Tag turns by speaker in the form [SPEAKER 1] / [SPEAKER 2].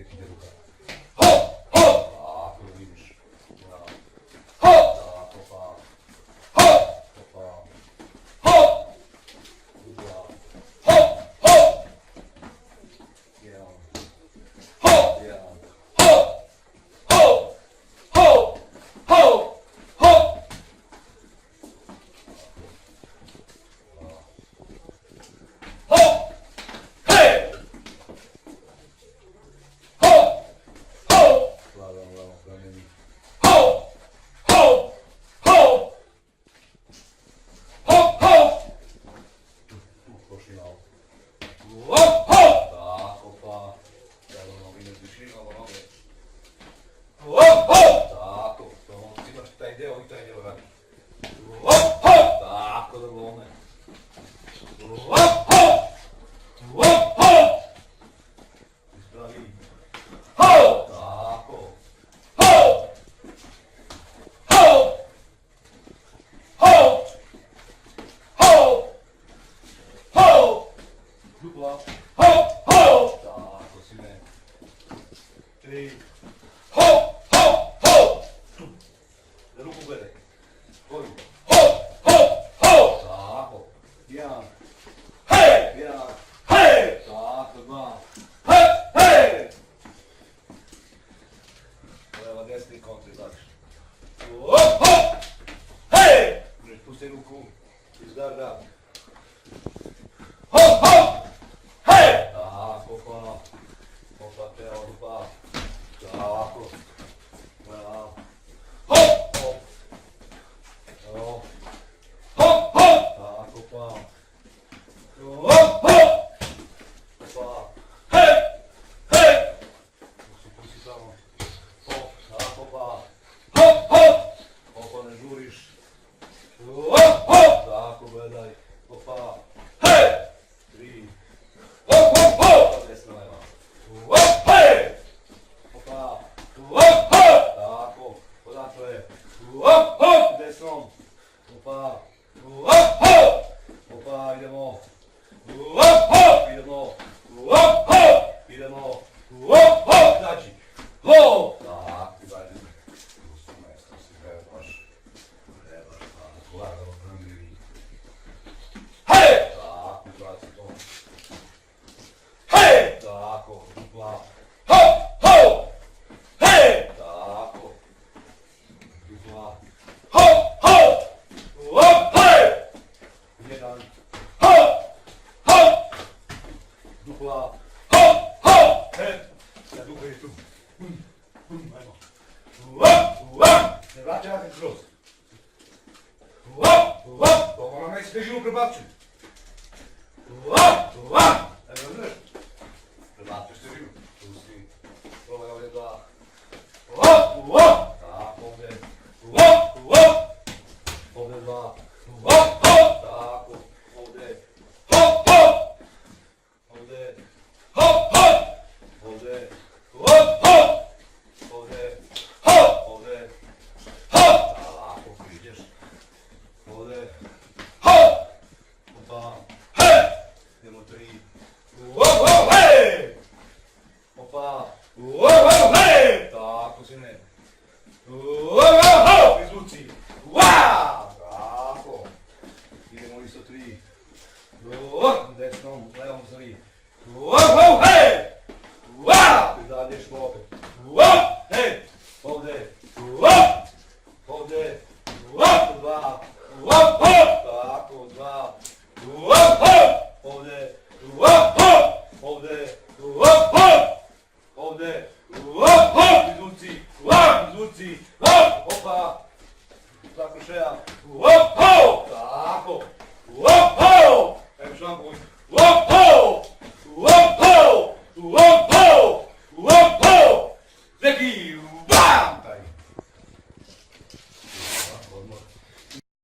[SPEAKER 1] uvijek ide ruka. Tako da vidiš. Tako pa. Desni kontri izlaziš. Pusti ruku iz garda. Tako pa. Opa telo, pa. Tako. Gleda. Tako pa. Pusti samo. Tako pa. Opa ne žuriš. Tako gledaj. Opa. 3. Desna leva. Opa. Tako. Odatle. Desnom. Opa. Opa, idemo. Idemo. Znači. Tako, daj. Mesto si trebaš. Tako, lagano promiri. Tako, izbaci to. Tako, dupla. Tako, dupla. 1. Dupla. Ja dugo je tu. Ajmo. Ne vraćaj natrag kroz. Ovo nam neće težinu prebacuj. Evo znaš. Prebacuj težinu. Tu si. Probaj ovdje 2. Tako, ovdje. Ovdje 2. Tako, ovdje. Ovdje. Ovdje. Ovdje. Ovdje. Tako, priđeš. Ovdje. Opa. Idemo 3. Opa. Tako, sine. Izvuci. Tako. Idemo isto 3. Desnom, levom 3. I dalje šlo opet. Ovdje. Ovdje. 2. Tako, 2. Ovdje. Ovdje. Ovdje. Izvuci.